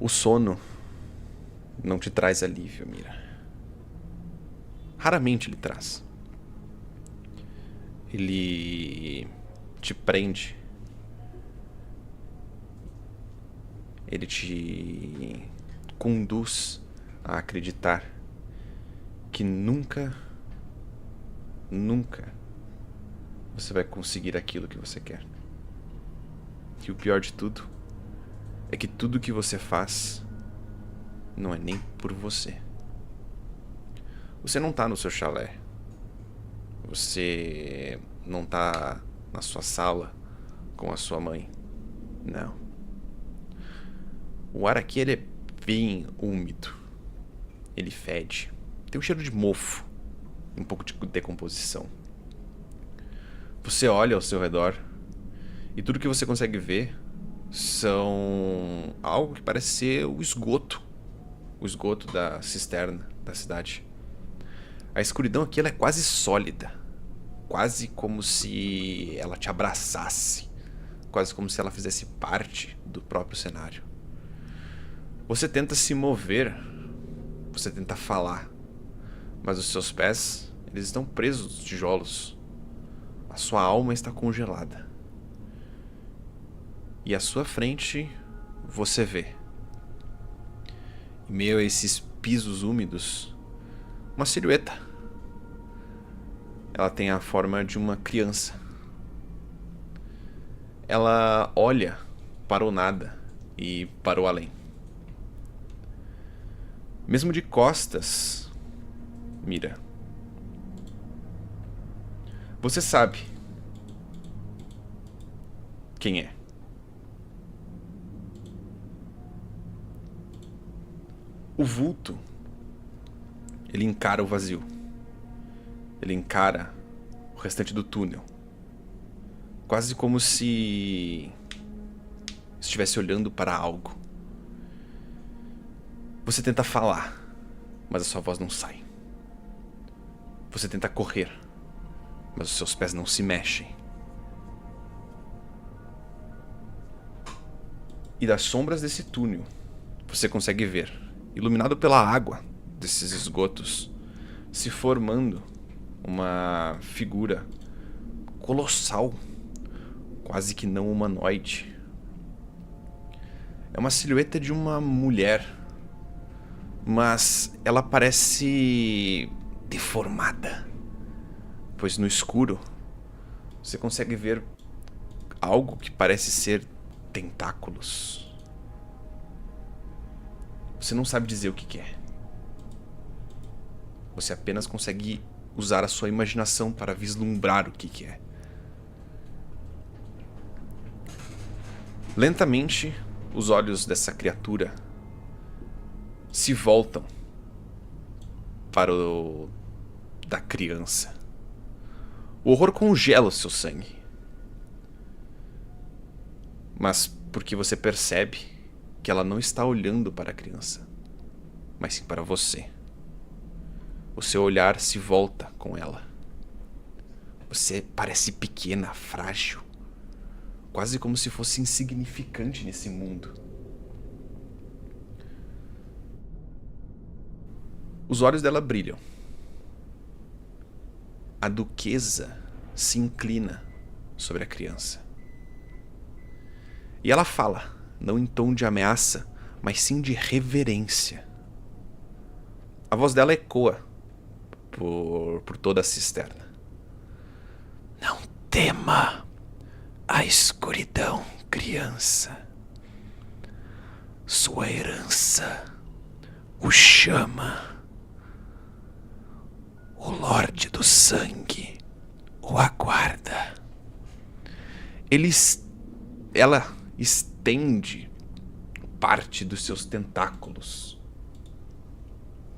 O sono não te traz alívio, Mira. Raramente ele traz. Ele te prende. Ele te conduz a acreditar que nunca você vai conseguir aquilo que você quer. E o pior de tudo é que tudo que você faz não é nem por você. Você não tá no seu chalé. Você não tá na sua sala com a sua mãe. Não. O ar aqui ele é bem úmido. Ele fede. Tem um cheiro de mofo. Um pouco de decomposição. Você olha ao seu redor e tudo que você consegue ver são algo que parece ser o esgoto. O esgoto da cisterna da cidade. A escuridão aqui ela é quase sólida. Quase como se ela te abraçasse. Quase como se ela fizesse parte do próprio cenário. Você tenta se mover. Você tenta falar. Mas os seus pés, eles estão presos nos tijolos. A sua alma está congelada. E à sua frente, você vê. Em meio a esses pisos úmidos, uma silhueta. Ela tem a forma de uma criança. Ela olha para o nada e para o além. Mesmo de costas, Mira. Você sabe quem é. O vulto, ele encara o vazio. Ele encara o restante do túnel. Quase como se estivesse olhando para algo. Você tenta falar, mas a sua voz não sai. Você tenta correr, mas os seus pés não se mexem. E das sombras desse túnel, você consegue ver, iluminado pela água desses esgotos, se formando uma figura colossal, quase que não humanoide. É uma silhueta de uma mulher, mas ela parece deformada, pois no escuro você consegue ver algo que parece ser tentáculos. Você não sabe dizer o que é. Você apenas consegue usar a sua imaginação para vislumbrar o que é. Lentamente, os olhos dessa criatura se voltam para o da criança. O horror congela o seu sangue. Mas porque você percebe que ela não está olhando para a criança, mas sim para você. O seu olhar se volta com ela. Você parece pequena, frágil, quase como se fosse insignificante nesse mundo. Os olhos dela brilham. A duquesa se inclina sobre a criança. E ela fala, não em tom de ameaça, mas sim de reverência. A voz dela ecoa por toda a cisterna. Não tema a escuridão, criança. Sua herança o chama. O Lorde do Sangue o aguarda. Ela estende parte dos seus tentáculos.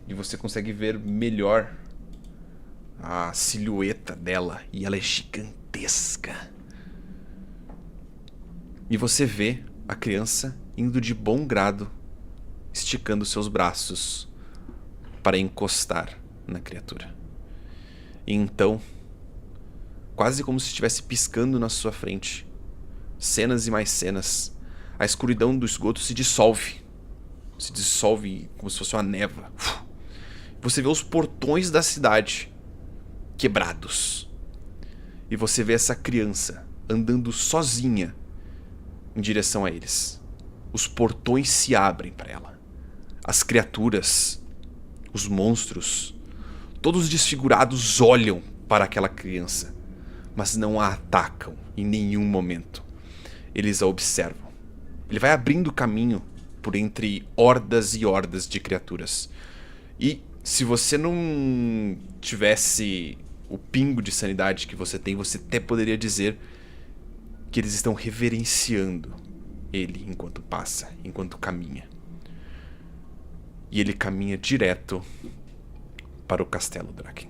E você consegue ver melhor a silhueta dela. E ela é gigantesca. E você vê a criança indo de bom grado, esticando seus braços para encostar na criatura. E então, quase como se estivesse piscando na sua frente, cenas e mais cenas, a escuridão do esgoto se dissolve. se dissolve como se fosse uma névoa. Você vê os portões da cidade quebrados. E você vê essa criança andando sozinha em direção a eles. Os portões se abrem para ela. As criaturas, os monstros, todos desfigurados olham para aquela criança, mas não a atacam em nenhum momento. Eles a observam. Ele vai abrindo caminho por entre hordas e hordas de criaturas. E se você não tivesse o pingo de sanidade que você tem, você até poderia dizer que eles estão reverenciando ele enquanto passa, enquanto caminha. E ele caminha direto para o Castelo Draken.